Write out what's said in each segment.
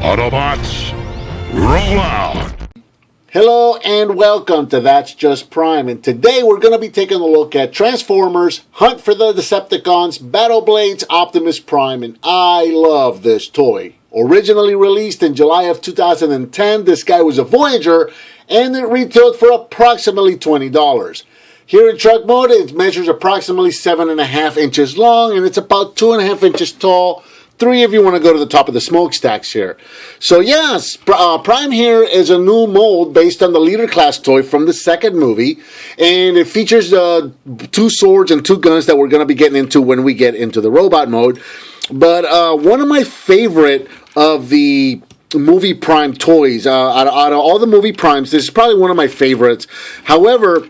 Autobots, roll out! Hello and welcome to That's Just Prime, and today we're going to be taking a look at Transformers, Hunt for the Decepticons, Battle Blades Optimus Prime, and I love this toy. Originally released in July of 2010, this guy was a Voyager, and it retailed for approximately $20. Here in truck mode, it measures approximately 7.5 inches long, and it's about 2.5 inches tall. 3 if you want to go to the top of the smokestacks here. So yes, Prime here is a new mold based on the Leader class toy from the second movie, and it features 2 swords and 2 guns that we're going to be getting into when we get into the robot mode. But one of my favorite of the movie Prime toys, out of all the movie Primes, this is probably one of my favorites. However,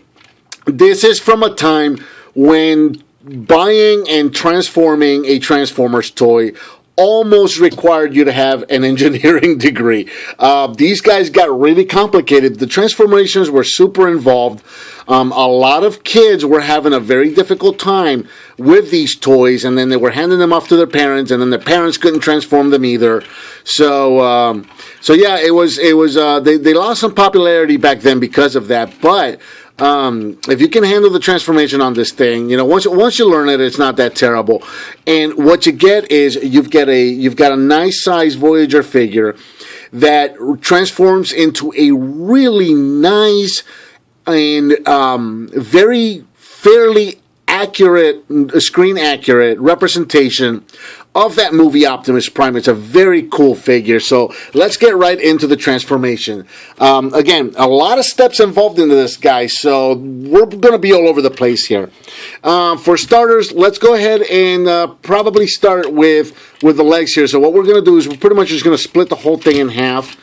this is from a time when buying and transforming a Transformers toy almost required you to have an engineering degree. These guys got really complicated. The transformations were super involved. A lot of kids were having a very difficult time with these toys, and then they were handing them off to their parents, and then their parents couldn't transform them either. So yeah, it was they lost some popularity back then because of that. But if you can handle the transformation on this thing, you know, once you learn it, it's not that terrible. And what you get is you've got a nice size Voyager figure that transforms into a really nice and very fairly accurate, screen accurate representation of that movie Optimus Prime. It's a very cool figure. So let's get right into the transformation. Again, a lot of steps involved into this guy, so we're going to be all over the place here. For starters, let's go ahead and probably start with the legs here. So what we're going to do is we're pretty much just going to split the whole thing in half.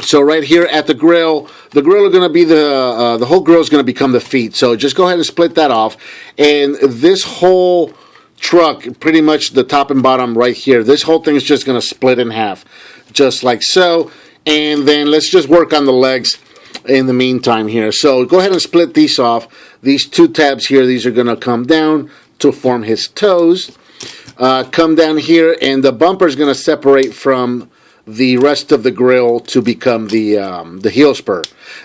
So right here at the grill are going to be the whole grill is going to become the feet. So just go ahead and split that off. And this whole truck, pretty much the top and bottom right here, this whole thing is just going to split in half, just like so. And then let's just work on the legs in the meantime here. So go ahead and split these off. These 2 tabs here, these are going to come down to form his toes. Come down here, and the bumper is going to separate from the rest of the grill to become the heel spur.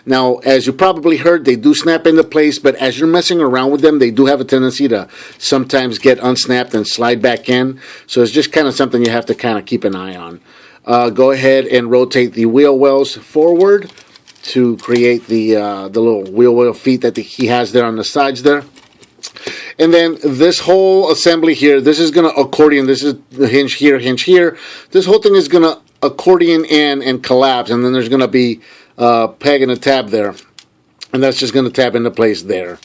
Now, as you probably heard, they do snap into place, but as you're messing around with them, they do have a tendency to sometimes get unsnapped and slide back in. So it's just kind of something you have to kind of keep an eye on. Go ahead and rotate the wheel wells forward to create the little wheel well feet that he has there on the sides there. And then this whole assembly here, this is going to accordion. This is the hinge here, hinge here. This whole thing is going to accordion in and collapse, and then there's going to be a peg and a tab there, and that's just going to tab into place there.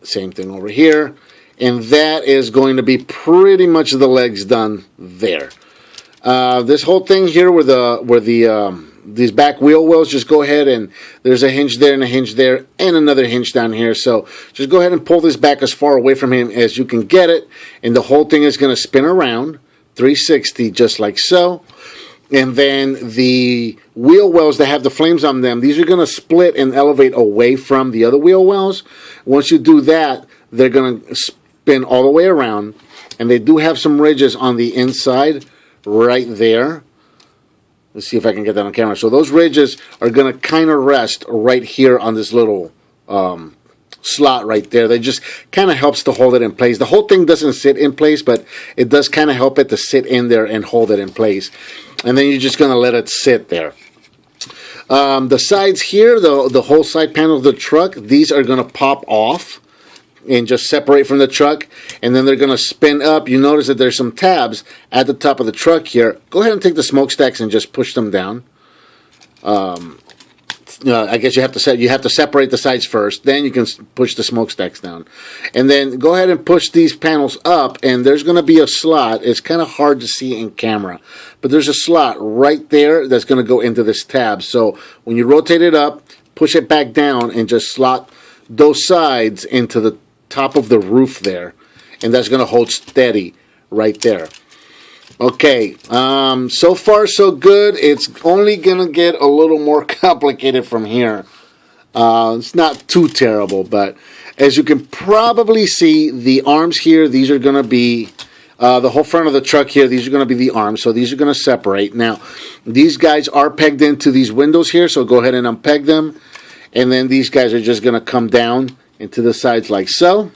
Same thing over here, and that is going to be pretty much the legs done there. This whole thing here where these back wheel wells, just go ahead and there's a hinge there and a hinge there and another hinge down here. So just go ahead and pull this back as far away from him as you can get it, and the whole thing is going to spin around 360 just like so. And then the wheel wells that have the flames on them, these are going to split and elevate away from the other wheel wells. Once you do that, they're going to spin all the way around. And they do have some ridges on the inside right there. Let's see if I can get that on camera. So those ridges are going to kind of rest right here on this little slot right there. That just kind of helps to hold it in place. The whole thing doesn't sit in place, but it does kind of help it to sit in there and hold it in place. And then you're just going to let it sit there. The sides here, the whole side panel of the truck, these are going to pop off and just separate from the truck, and then they're going to spin up. You notice that there's some tabs at the top of the truck here. Go ahead and take the smokestacks and just push them down. I guess you have to separate the sides first, then you can push the smokestacks down, and then go ahead and push these panels up, and there's going to be a slot. It's kind of hard to see in camera, but there's a slot right there that's going to go into this tab. So when you rotate it up, push it back down, and just slot those sides into the top of the roof there, and that's going to hold steady right there. Okay, so far so good. It's only going to get a little more complicated from here. It's not too terrible, but as you can probably see, the arms here, these are going to be The whole front of the truck here, these are going to be the arms, so these are going to separate. Now, these guys are pegged into these windows here, so go ahead and unpeg them. And then these guys are just going to come down into the sides like so.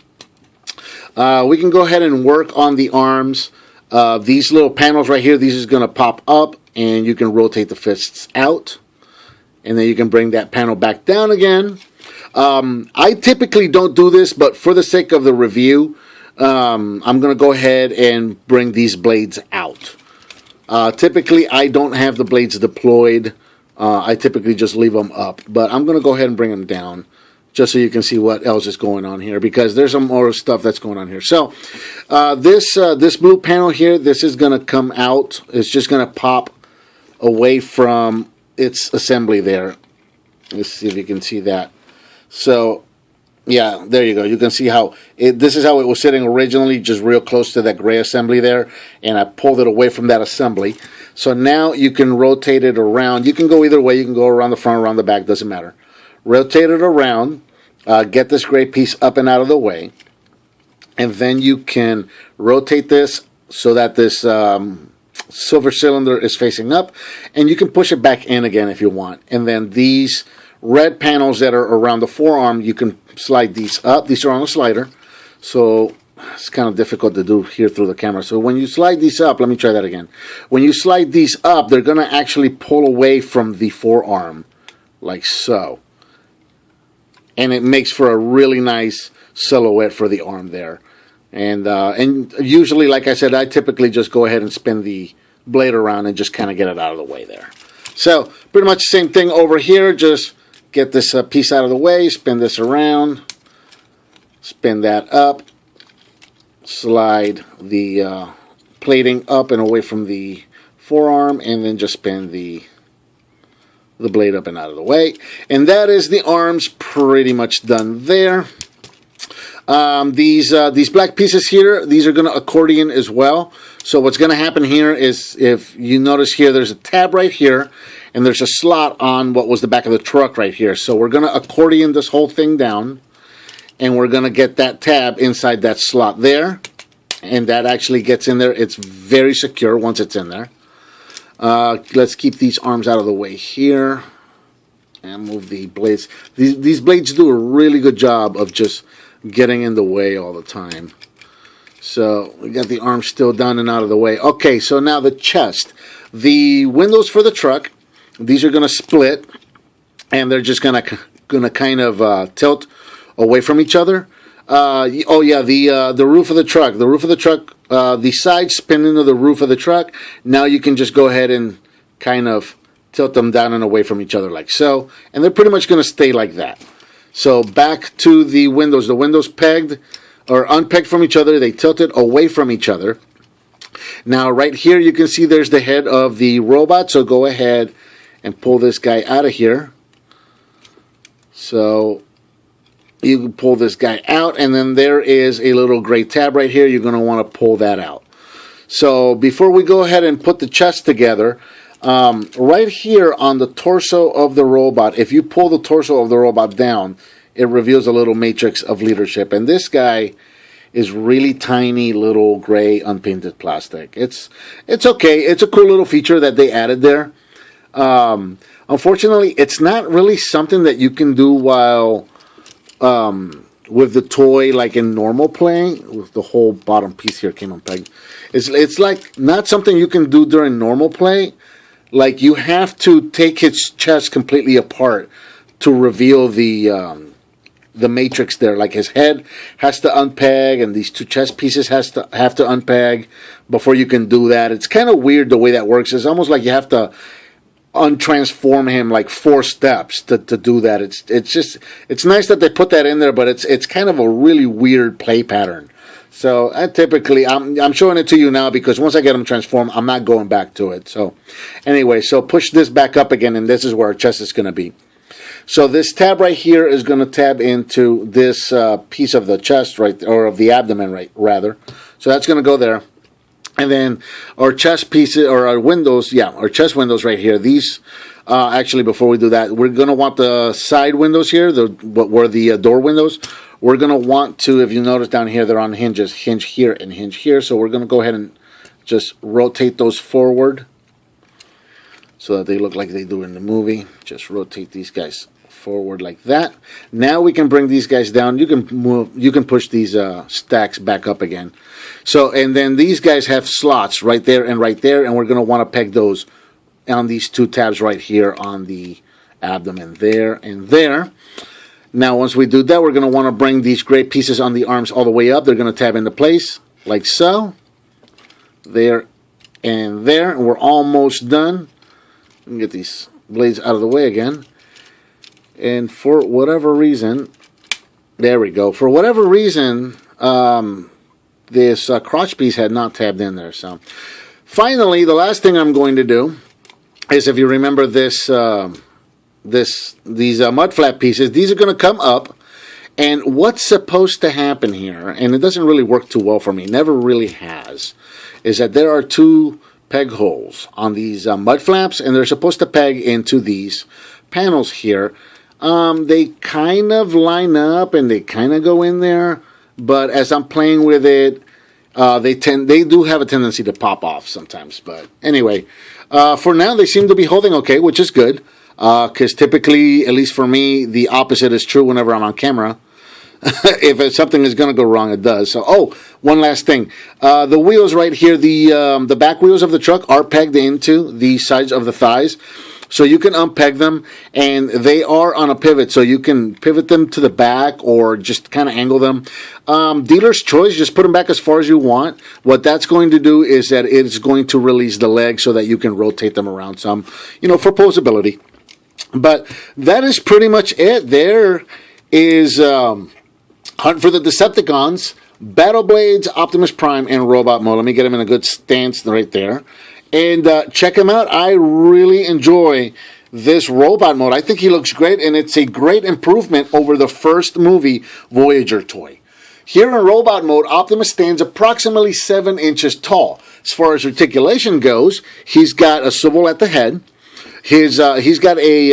We can go ahead and work on the arms. These little panels right here, these is going to pop up, and you can rotate the fists out. And then you can bring that panel back down again. I typically don't do this, but for the sake of the review, I'm going to go ahead and bring these blades out. Typically, I don't have the blades deployed. I typically just leave them up. But I'm going to go ahead and bring them down just so you can see what else is going on here, because there's some more stuff that's going on here. So this blue panel here, this is going to come out. It's just going to pop away from its assembly there. Let's see if you can see that. So yeah, there you go. You can see how this is how it was sitting originally, just real close to that gray assembly there, and I pulled it away from that assembly. So now you can rotate it around. You can go either way. You can go around the front, around the back, doesn't matter. Rotate it around, get this gray piece up and out of the way, and then you can rotate this so that this silver cylinder is facing up, and you can push it back in again if you want. And then these red panels that are around the forearm, you can slide these up. These are on a slider, so it's kind of difficult to do here through the camera. So when you slide these up, let me try that again. When you slide these up, they're going to actually pull away from the forearm, like so. And it makes for a really nice silhouette for the arm there. And usually, like I said, I typically just go ahead and spin the blade around and just kind of get it out of the way there. So pretty much the same thing over here. Just get this piece out of the way, spin this around, spin that up, slide the plating up and away from the forearm, and then just spin the blade up and out of the way. And that is the arms pretty much done there. These black pieces here, these are going to accordion as well. So what's going to happen here is, if you notice here, there's a tab right here, and there's a slot on what was the back of the truck right here. So we're going to accordion this whole thing down, and we're going to get that tab inside that slot there, and that actually gets in there. It's very secure once it's in there. Let's keep these arms out of the way here and move the blades. These blades do a really good job of just getting in the way all the time. So we got the arms still done and out of the way. Okay, so now the chest. The windows for the truck, these are going to split, and they're just going to kind of tilt away from each other. Oh yeah, the roof of the truck. The roof of the truck, the sides spin into the roof of the truck. Now you can just go ahead and kind of tilt them down and away from each other like so. And they're pretty much going to stay like that. So back to the windows pegged or unpegged from each other. They tilted away from each other. Now right here you can see there's the head of the robot. So go ahead and pull this guy out of here. So you can pull this guy out, and then there is a little gray tab right here. You're going to want to pull that out. So before we go ahead and put the chest together, right here on the torso of the robot, if you pull the torso of the robot down, it reveals a little matrix of leadership. And this guy is really tiny little gray unpainted plastic. It's okay. It's a cool little feature that they added there. Unfortunately, it's not really something that you can do while with the toy, like in normal play. With the whole bottom piece here came unpegged. It's like not something you can do during normal play. Like you have to take his chest completely apart to reveal the matrix there. Like his head has to unpeg, and these two chest pieces have to unpeg before you can do that. It's kind of weird the way that works. It's almost like you have to untransform him like 4 steps to do that. It's nice that they put that in there, but it's kind of a really weird play pattern. So typically I'm showing it to you now because once I get them transformed, I'm not going back to it. So anyway, so push this back up again, and this is where our chest is going to be. So this tab right here is going to tab into this piece of the chest, right, or of the abdomen, right, rather. So that's going to go there. And then our chest pieces, or our windows, yeah, our chest windows right here, these Actually, before we do that, we're going to want the side windows here, where the door windows. We're going to want to, if you notice down here, they're on hinges, hinge here and hinge here. So we're going to go ahead and just rotate those forward so that they look like they do in the movie. Just rotate these guys forward like that. Now we can bring these guys down. You can push these stacks back up again. So, and then these guys have slots right there, and we're going to want to peg those on these two tabs right here on the abdomen, there and there. Now, once we do that, we're going to want to bring these gray pieces on the arms all the way up. They're going to tab into place like so. There and there, and we're almost done. We can get these blades out of the way again. And for whatever reason, there we go. For whatever reason, this crotch piece had not tabbed in there. So, finally, the last thing I'm going to do is, if you remember this, these mud flap pieces, these are going to come up. And what's supposed to happen here, and it doesn't really work too well for me, never really has, is that there are two peg holes on these mud flaps, and they're supposed to peg into these panels here. They kind of line up and they kind of go in there, but as I'm playing with it, they do have a tendency to pop off sometimes. But anyway, for now they seem to be holding okay, which is good, because typically, at least for me, the opposite is true whenever I'm on camera. If something is going to go wrong, it does. So, oh, one last thing. The wheels right here, the back wheels of the truck are pegged into the sides of the thighs. So you can unpeg them, and they are on a pivot. So you can pivot them to the back or just kind of angle them. Dealer's choice, just put them back as far as you want. What that's going to do is that it's going to release the leg so that you can rotate them around some, for posability. But that is pretty much it. There is Hunt for the Decepticons, Battle Blades, Optimus Prime, and Robot Mode. Let me get him in a good stance right there. And check him out. I really enjoy this Robot Mode. I think he looks great, and it's a great improvement over the first movie Voyager toy. Here in Robot Mode, Optimus stands approximately 7 inches tall. As far as articulation goes, he's got a swivel at the head. He's got a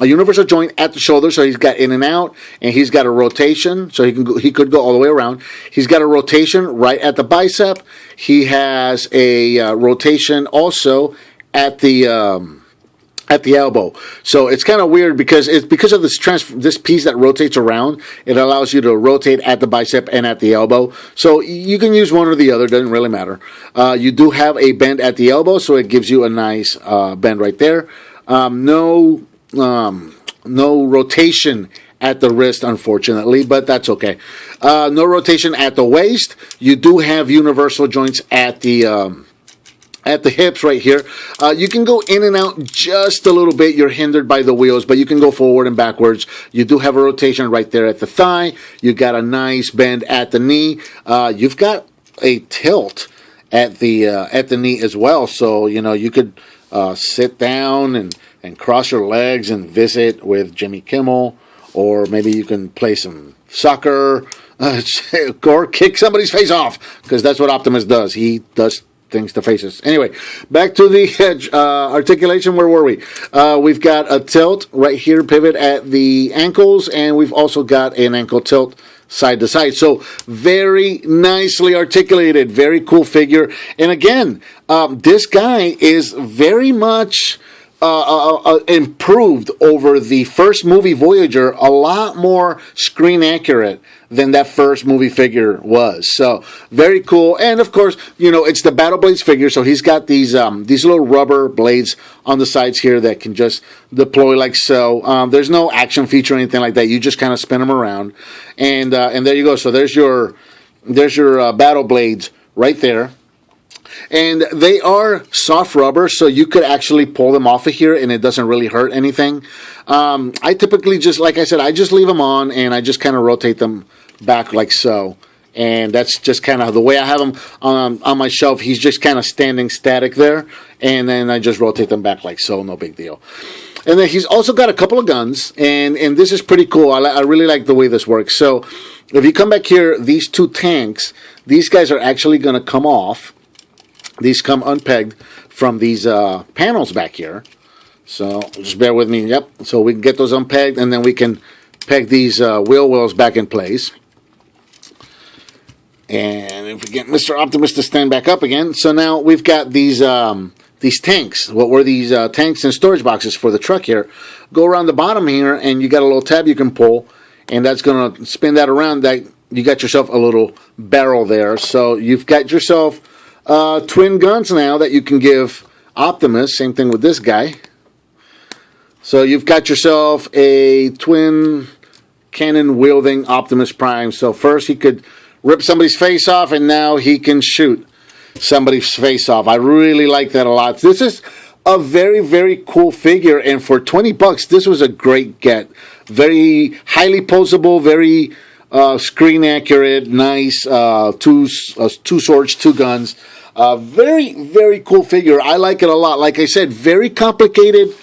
universal joint at the shoulder, so he's got in and out, and he's got a rotation, so he could go all the way around. He's got a rotation right at the bicep. He has a rotation also at the elbow. So it's kind of weird because of this piece that rotates around. It allows you to rotate at the bicep and at the elbow. So you can use one or the other. Doesn't really matter. You do have a bend at the elbow, so it gives you a nice bend right there. No rotation at the wrist, unfortunately, but that's okay. No rotation at the waist. You do have universal joints at the hips right here. You can go in and out just a little bit. You're hindered by the wheels, but you can go forward and backwards. You do have a rotation right there at the thigh. You got a nice bend at the knee. You've got a tilt at the knee as well. So, you could sit down and cross your legs and visit with Jimmy Kimmel, or maybe you can play some soccer or kick somebody's face off, because that's what Optimus does. He does things to faces. Anyway, back to the articulation. Where were we? We've got a tilt right here, pivot at the ankles, and we've also got an ankle tilt side to side. So very nicely articulated, very cool figure. And again, this guy is very much improved over the first movie Voyager, a lot more screen accurate than that first movie figure was. So very cool. And of course, it's the Battle Blades figure, so he's got these little rubber blades on the sides here that can just deploy like so. There's no action feature or anything like that. You just kind of spin them around, and there you go. So there's your Battle Blades right there. And they are soft rubber, so you could actually pull them off of here and it doesn't really hurt anything. I typically just, like I said, I just leave them on and I just kind of rotate them back like so. And that's just kind of the way I have them on my shelf. He's just kind of standing static there. And then I just rotate them back like so, no big deal. And then he's also got a couple of guns, and this is pretty cool. I really like the way this works. So if you come back here, these two tanks, these guys are actually going to come off. These come unpegged from these panels back here. So just bear with me. Yep. So we can get those unpegged, and then we can peg these wheel wells back in place. And if we get Mr. Optimus to stand back up again, so now we've got these tanks. What were these tanks and storage boxes for the truck here? Go around the bottom here, and you got a little tab you can pull, and that's going to spin that around. That you got yourself a little barrel there. So you've got yourself twin guns now that you can give Optimus. Same thing with this guy. So you've got yourself a twin cannon wielding Optimus Prime. So first he could rip somebody's face off, and now he can shoot somebody's face off. I really like that a lot. This is a very, very cool figure, and for $20, this was a great get. Very highly posable, very screen accurate, nice, two swords, two guns. Very, very cool figure. I like it a lot. Like I said, very complicated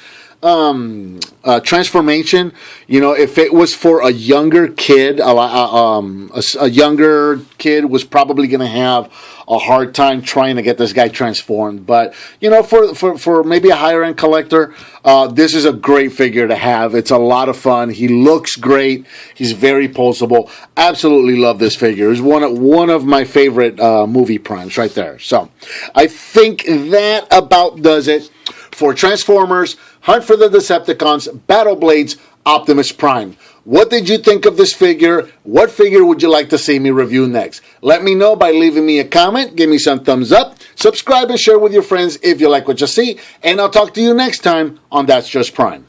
transformation. You know, if it was for a younger kid, a younger kid was probably going to have a hard time trying to get this guy transformed. But you know, for maybe a higher end collector, this is a great figure to have. It's a lot of fun. He looks great. He's very poseable. Absolutely love this figure. It's one of my favorite movie primes right there. So I think that about does it for Transformers Hunt for the Decepticons Battle Blades Optimus Prime. What did you think of this figure? What figure would you like to see me review next? Let me know by leaving me a comment. Give me some thumbs up. Subscribe and share with your friends if you like what you see. And I'll talk to you next time on That's Just Prime.